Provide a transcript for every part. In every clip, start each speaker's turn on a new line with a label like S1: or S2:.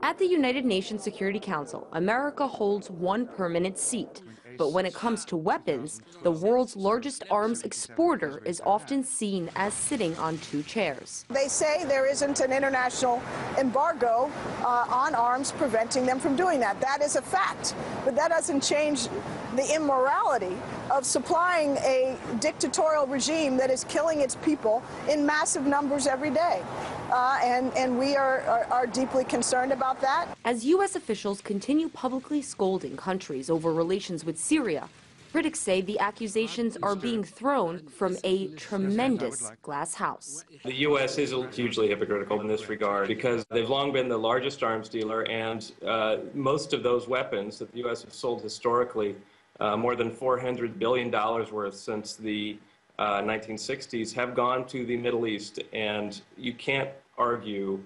S1: At the United Nations Security Council, America holds one permanent seat. But when it comes to weapons, the world's largest arms exporter is often seen as sitting on two chairs.
S2: They say there isn't an international embargo on arms preventing them from doing that. That is a fact. But that doesn't change the immorality of supplying a dictatorial regime that is killing its people in massive numbers every day. And we are deeply concerned about that.
S1: As U.S. officials continue publicly scolding countries over relations with Syria, critics say the accusations are being thrown from a tremendous glass house.
S3: The U.S. is hugely hypocritical in this regard because they've long been the largest arms dealer, and most of those weapons that the U.S. has sold historically, more than $400 billion worth since the 1960s, have gone to the Middle East, and you can't argue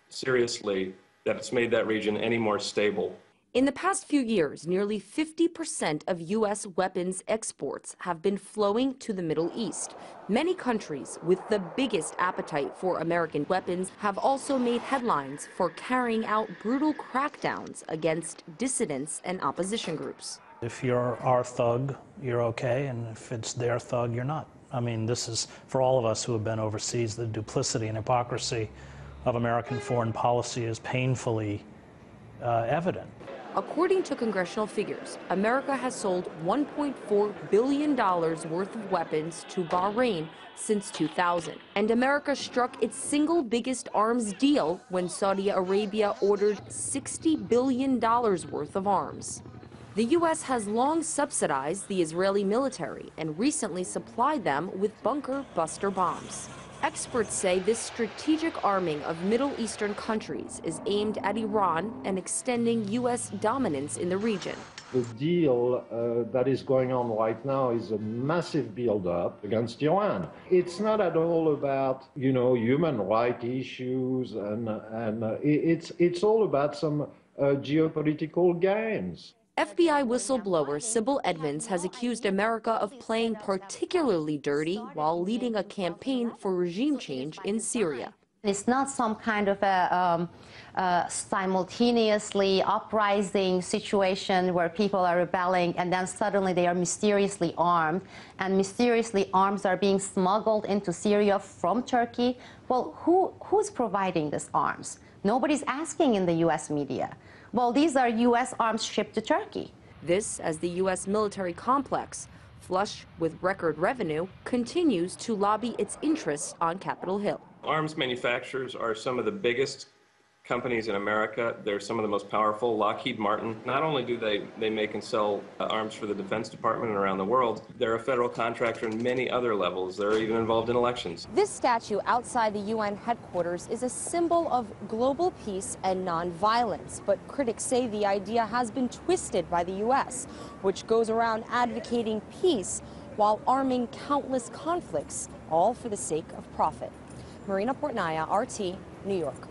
S3: seriously that it's made that region any more stable.
S1: In the past few years, nearly 50% of U.S. weapons exports have been flowing to the Middle East. Many countries with the biggest appetite for American weapons have also made headlines for carrying out brutal crackdowns against dissidents and opposition groups.
S4: If you're our thug, you're okay, and if it's their thug, you're not. I mean, this is, for all of us who have been overseas, the duplicity and hypocrisy of American foreign policy is painfully evident.
S1: According to congressional figures, America has sold $1.4 billion worth of weapons to Bahrain since 2000. And America struck its single biggest arms deal when Saudi Arabia ordered $60 billion worth of arms. The U.S. has long subsidized the Israeli military and recently supplied them with bunker buster bombs. Experts say this strategic arming of Middle Eastern countries is aimed at Iran and extending U.S. dominance in the region.
S5: The deal that is going on right now is a massive build-up against Iran. It's not at all about, human rights issues, and it's all about some geopolitical games.
S1: FBI whistleblower Sybil Edmonds has accused America of playing particularly dirty while leading a campaign for regime change in Syria.
S6: It's not some kind of a simultaneously uprising situation where people are rebelling and then suddenly they are mysteriously armed, and mysteriously arms are being smuggled into Syria from Turkey. Well, who's providing these arms? Nobody's asking in the U.S. media. Well, these are U.S. arms shipped to Turkey.
S1: This as the U.S. military complex, flush with record revenue, continues to lobby its interests on Capitol Hill.
S3: Arms manufacturers are some of the biggest companies in America. They're some of the most powerful. Lockheed Martin, not only do they make and sell arms for the Defense Department and around the world, they're a federal contractor in many other levels. They're even involved in elections.
S1: This statue outside the UN headquarters is a symbol of global peace and nonviolence, but critics say the idea has been twisted by the U.S., which goes around advocating peace while arming countless conflicts, all for the sake of profit. Marina Portnaya, RT, New York.